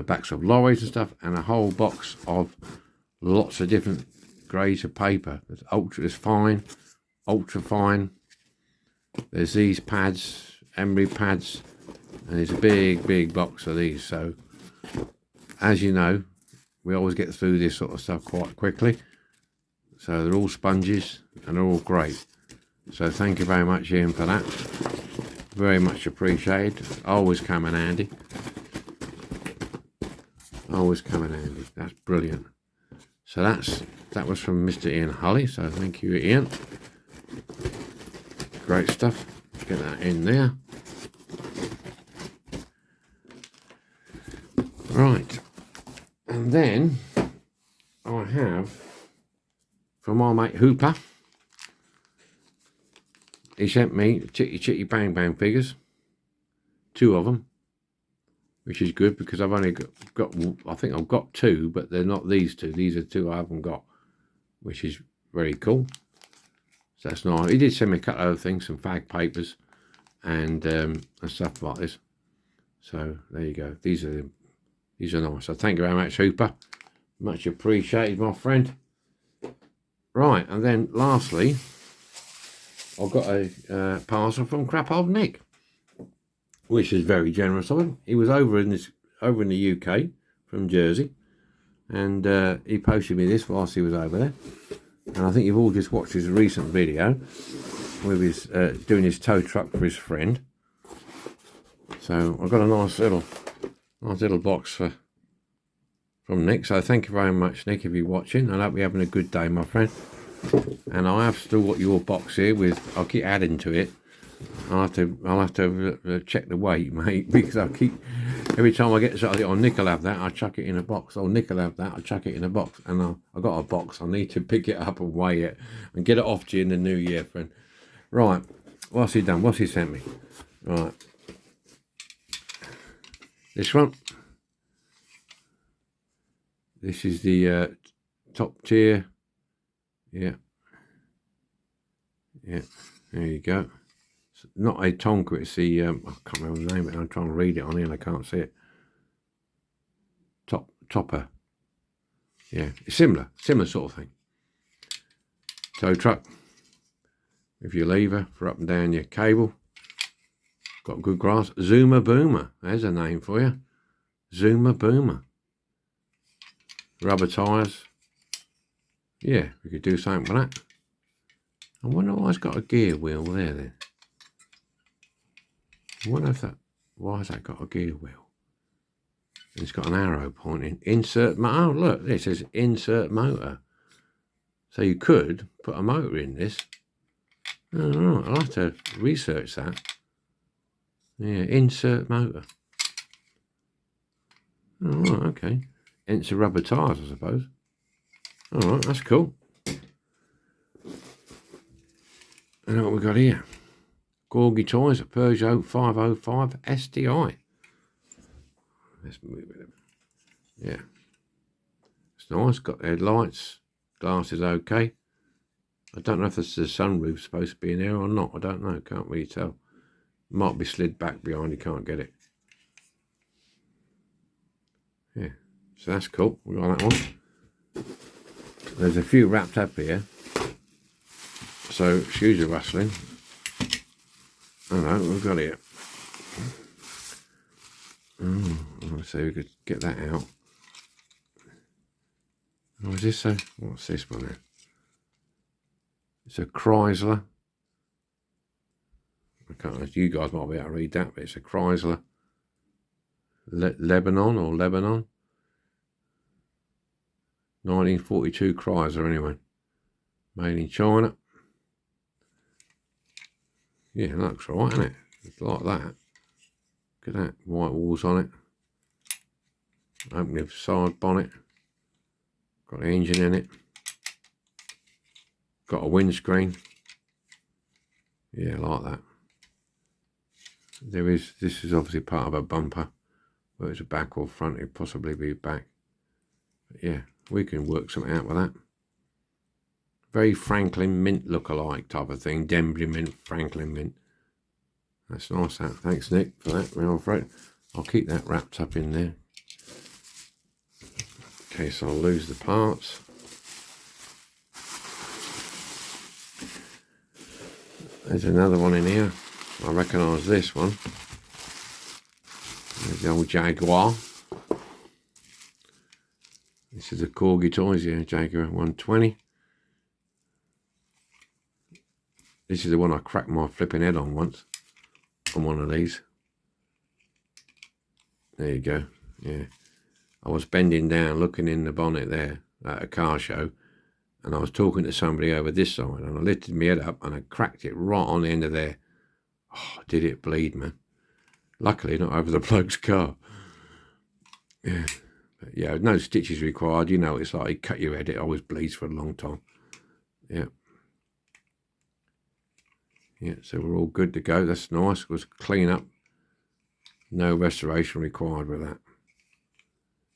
backs of lorries and stuff, and a whole box of lots of different grades of paper. There's fine, ultra fine. There's these pads, emery pads, and there's a big box of these. So as you know, we always get through this sort of stuff quite quickly. So they're all sponges and they're all great. So thank you very much, Ian, for that. Very much appreciated. Always come in handy. Always come in handy. That's brilliant. So that was from Mr. Ian Hulley. So thank you, Ian. Great stuff. Get that in there. Right. And then I have from my mate Hooper. He sent me Chitty Chitty Bang Bang figures, 2 of them, which is good because I've only got I think I've got 2, but they're not these 2. These are 2 I haven't got, which is very cool. So that's nice. He did send me a couple of other things, some fag papers and stuff like this. So there you go. These are nice. So thank you very much, Hooper. Much appreciated, my friend. Right, and then lastly, I've got a parcel from crap old Nick, which is very generous of him. He was over in the UK from Jersey, and he posted me this whilst he was over there. And I think you've all just watched his recent video with his doing his tow truck for his friend. So I've got a nice little box from Nick. So thank you very much, Nick, if you're watching. I hope you're having a good day, my friend. And I have still got your box here with. I'll keep adding to it. I'll have to check the weight, mate, because every time I get something, oh, Nick will have that, I chuck it in a box. Oh, Nick will have that, I chuck it in a box. And I've got a box. I need to pick it up and weigh it and get it off to you in the new year, friend. Right, what's he done? What's he sent me? Right, this one. This is the top tier. Yeah. There you go. It's not a Tonka, it's the, I can't remember the name of it, I'm trying to read it on here and I can't see it. Topper. Yeah, it's similar sort of thing. Tow truck with your lever for up and down your cable. Got good grass. Zoomer Boomer, there's a name for you. Zoomer Boomer. Rubber tyres. Yeah, we could do something with that. I wonder why it's got a gear wheel there then. I wonder if why has that got a gear wheel? It's got an arrow pointing. Insert motor. Oh, look, this says insert motor. So you could put a motor in this. Oh, right, I'll have to research that. Yeah, insert motor. Oh, right, okay. Into rubber tyres, I suppose. All right, that's cool. And what we got here? Corgi Toys at Peugeot 505 STI. Let's move it. Yeah. It's nice. Got headlights. Glass is okay. I don't know if this is the sunroof supposed to be in there or not. I don't know. Can't really tell. Might be slid back behind. You can't get it. Yeah. So that's cool. We got that one. There's a few wrapped up here. So excuse the rustling. I know, we've got it. Let's see, we could get that out. Oh, is this what's this one then? It's a Chrysler. I can't know, you guys might be able to read that, but it's a Chrysler. Lebanon. 1942 Chrysler anyway. Made in China. Yeah, it looks right, isn't it? It's like that. Look at that, white walls on it. Open the side bonnet. Got the engine in it. Got a windscreen. Yeah, like that. This is obviously part of a bumper. Whether it's a back or front, it'd possibly be back. But yeah, we can work something out with that. Very Franklin Mint look-alike type of thing. Dembly Mint, Franklin Mint. That's nice. That. Thanks, Nick, for that. Well, I'll keep that wrapped up in there. In case I'll lose the parts. There's another one in here. I recognise this one. There's the old Jaguar. This is a Corgi Toys here, Jaguar 120. This is the one I cracked my flipping head on once. On one of these. There you go. Yeah. I was bending down looking in the bonnet there at a car show. And I was talking to somebody over this side. And I lifted my head up and I cracked it right on the end of there. Oh, did it bleed, man. Luckily not over the bloke's car. Yeah. But yeah, no stitches required. You know, it's like you cut your head. It always bleeds for a long time. Yeah. Yeah, so we're all good to go. That's nice. It was clean up. No restoration required with that.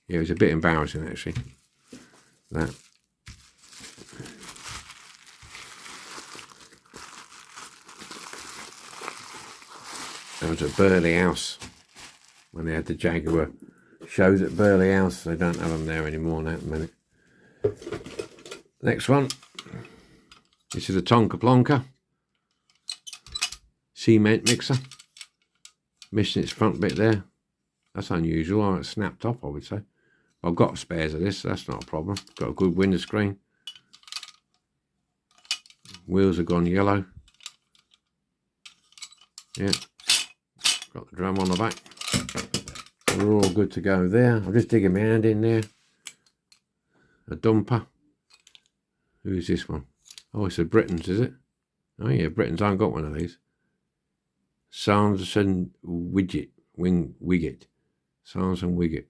Yeah, it was a bit embarrassing actually. That. That was at Burley House when they had the Jaguar shows at Burley House. They don't have them there anymore now at the minute. Next one. This is a Tonka Plonka cement mixer. Missing its front bit there. That's unusual. It's snapped off, I would say. I've got spares of this, so that's not a problem. Got a good window screen. Wheels have gone yellow. Yeah. Got the drum on the back. We're all good to go there. I'm just digging my hand in there. A dumper. Who's this one? Oh, it's a Britain's, is it? Oh yeah, Britain's. I haven't got one of these. Sanderson Wiggett. Sanderson Wiggett.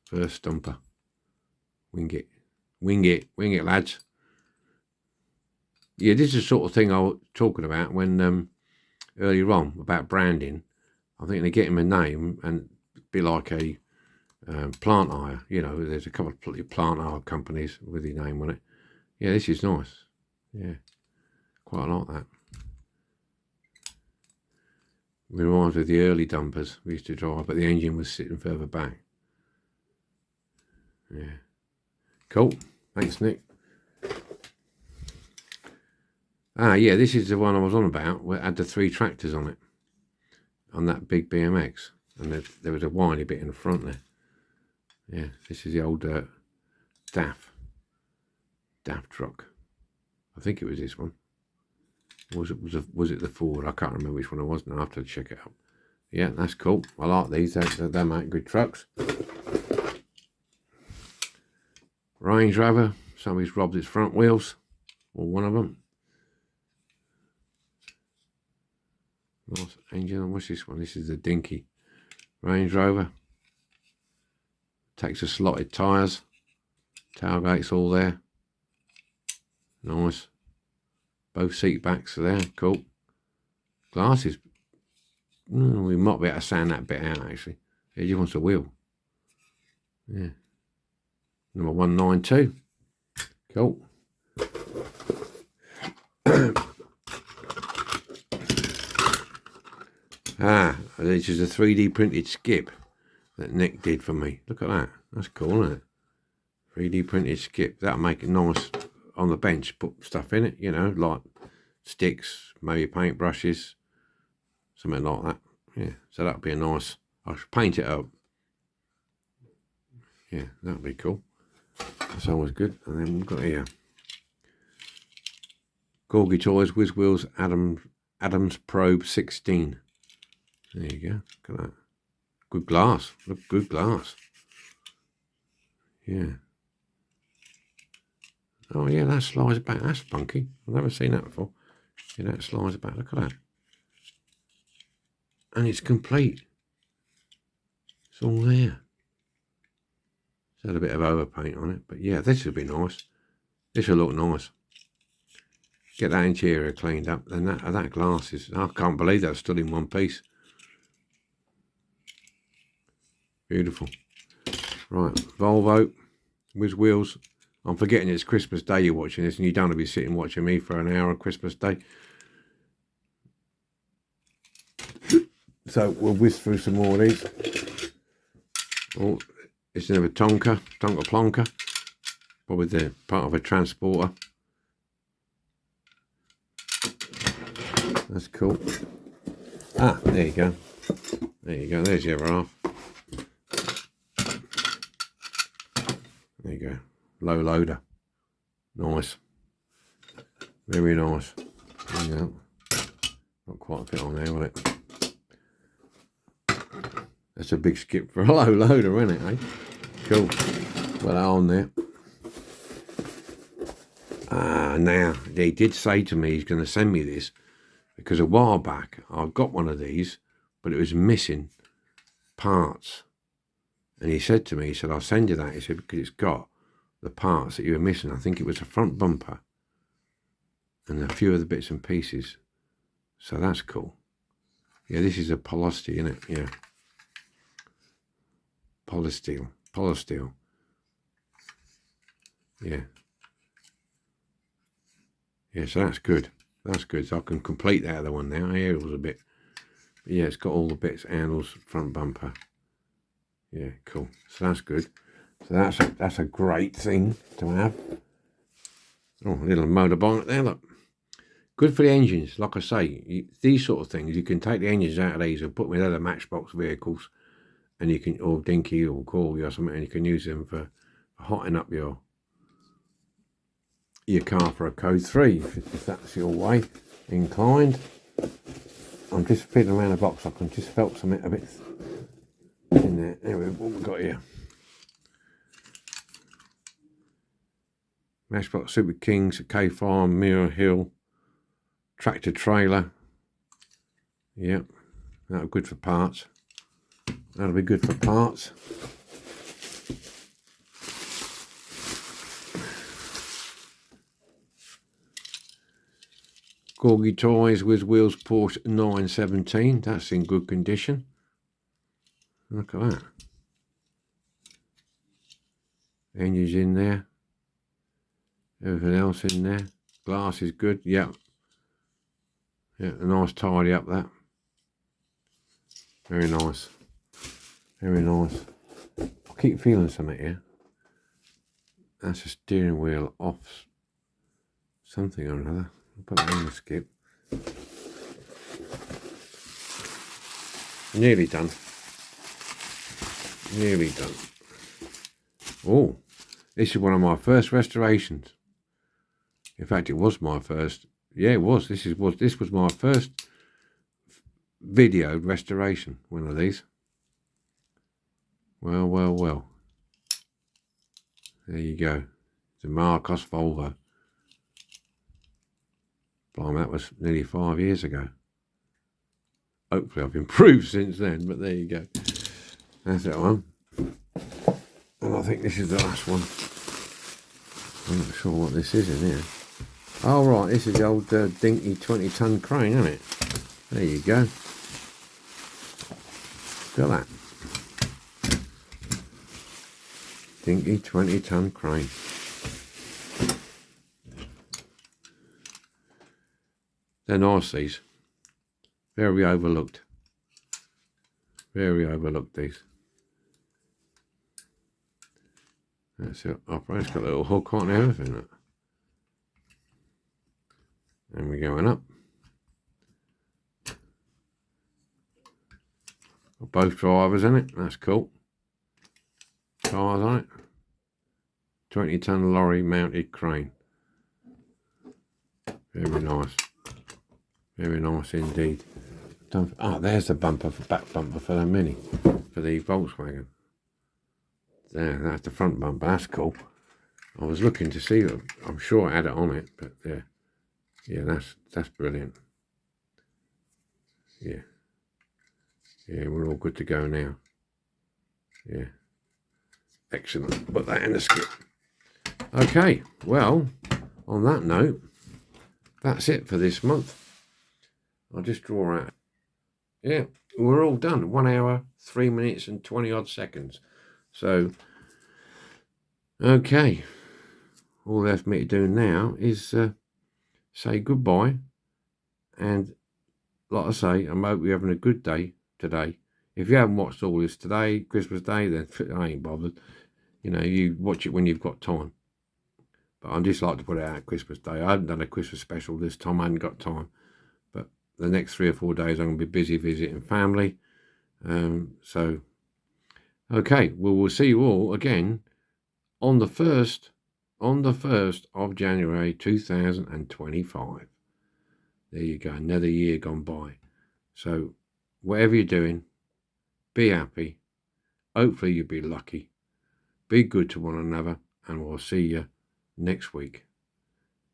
First dumper. Wing it, lads. Yeah, this is the sort of thing I was talking about when earlier on about branding. I think they get him a name and be like a plant hire. You know, there's a couple of plant hire companies with your name on it. Yeah, this is nice. Yeah, quite like that. Reminds me of the early dumpers we used to drive, but the engine was sitting further back. Yeah, cool. Thanks, Nick. Ah, yeah, this is the one I was on about, where it had the 3 tractors on it, on that big BMX, and there was a windy bit in the front there. Yeah, this is the old DAF truck. I think it was this one. Was it the Ford? I can't remember which one it was now. I have to check it out. Yeah, that's cool. I like these. They make good trucks. Range Rover. Somebody's robbed its front wheels, or one of them. Nice engine. What's this one? This is the dinky Range Rover. Takes the slotted tyres. Tailgate's all there. Nice. Both seat backs are there. Cool. Glasses. We might be able to sand that bit out actually. He just wants a wheel. Yeah. Number 192. Cool. This is a 3D printed skip that Nick did for me. Look at that. That's cool, isn't it? 3D printed skip. That'll make it nice on the bench. Put stuff in it, you know, like sticks, maybe paint brushes, something like that. Yeah, so that'll be a nice. I should paint it up. Yeah, that'll be cool. That's always good. And then we've got here Corgi Toys Whiz Wheels Adams Probe 16. There you go. Look at that. Good glass. Look, good glass. Yeah. Oh yeah, that slides back. That's funky. I've never seen that before. Yeah, that slides back. Look at that. And it's complete. It's all there. It's had a bit of overpaint on it, but yeah, this would be nice. This will look nice. Get that interior cleaned up, then that glass is. I can't believe that stood in one piece. Beautiful. Right, Volvo, Whiz Wheels. I'm forgetting it's Christmas Day you're watching this, and you don't want to be sitting watching me for an hour on Christmas Day. So we'll whiz through some more of these. Oh, it's another Tonka Plonka. Probably the part of a transporter. That's cool. Ah, there you go. There you go. There's the other half. There you go. Low loader. Nice. Very nice. There you go. Not quite a fit on there, will it? That's a big skip for a low loader, isn't it, eh? Cool. Put that on there. Now, he did say to me he's going to send me this, because a while back I got one of these, but it was missing parts. And he said to me, he said, I'll send you that. He said, because it's got the parts that you were missing. I think it was a front bumper and a few of the bits and pieces. So that's cool. Yeah, this is a polystyrene, isn't it? Yeah. Polystyrene. Yeah. Yeah, so that's good. That's good. So I can complete that other one now. Here it was a bit. But yeah, it's got all the bits, handles, front bumper. Yeah, cool. So that's good. So that's a great thing to have. Oh, a little motorbike there, look. Good for the engines. Like I say, these sort of things, you can take the engines out of these and put them in other Matchbox vehicles, and you can, or Dinky or Corby or something, and you can use them for hotting up your car for a code 3, if that's your way inclined. I'm just fiddling around the box. I can just felt something a bit in there. Anyway, what we got here? Matchbox Super Kings, K Farm, Mirror Hill, tractor trailer. Yep, that'll be good for parts. That'll be good for parts. Corgi Toys with wheels Porsche 917. That's in good condition. Look at that. Engines in there. Everything else in there. Glass is good. Yep. Yeah, a nice tidy up that. Very nice. Very nice. I keep feeling something here. That's a steering wheel off something or another. I'll put that in the skip. Nearly done. Nearly done. Oh, this is one of my first restorations. In fact, it was my first. Yeah, it was. This was my first video restoration. One of these. Well, well, well. There you go. It's a Marcos Volvo. Blimey, that was nearly 5 years ago. Hopefully I've improved since then, but there you go. That's that one. And I think this is the last one. I'm not sure what this is in here. Oh, right, this is the old dinky 20-ton crane, isn't it? There you go. Look at that. Dinky 20-ton crane. They're nice, these. Very overlooked. Very overlooked, these. That's it. It's got a little hook on and everything. Look. And we're going up. Got both drivers in it. That's cool. Tires on it. 20-ton lorry mounted crane. Very nice. Very nice indeed. Oh, there's the bumper, back bumper for the Mini, for the Volkswagen. There, that's the front bumper. That's cool. I was looking to see. I'm sure I had it on it, but yeah, that's brilliant. Yeah, we're all good to go now. Yeah, excellent. Put that in the skip. Okay, well, on that note, that's it for this month. I'll just draw out. Yeah, we're all done. 1 hour, 3 minutes and 20 odd seconds. So, okay. All left for me to do now is say goodbye. And like I say, I hope you're having a good day today. If you haven't watched all this today, Christmas Day, then I ain't bothered. You know, you watch it when you've got time. But I'd just like to put it out Christmas Day. I haven't done a Christmas special this time. I hadn't got time. But the next 3 or 4 days, I'm going to be busy visiting family. So, okay. Well, we'll see you all again on the 1st of January 2025. There you go. Another year gone by. So, whatever you're doing, be happy. Hopefully you'll be lucky. Be good to one another. And we'll see you next week.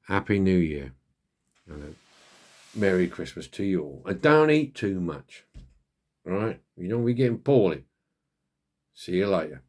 Happy New Year. And a Merry Christmas to you all. And don't eat too much. All right? You don't be getting poorly. See you later.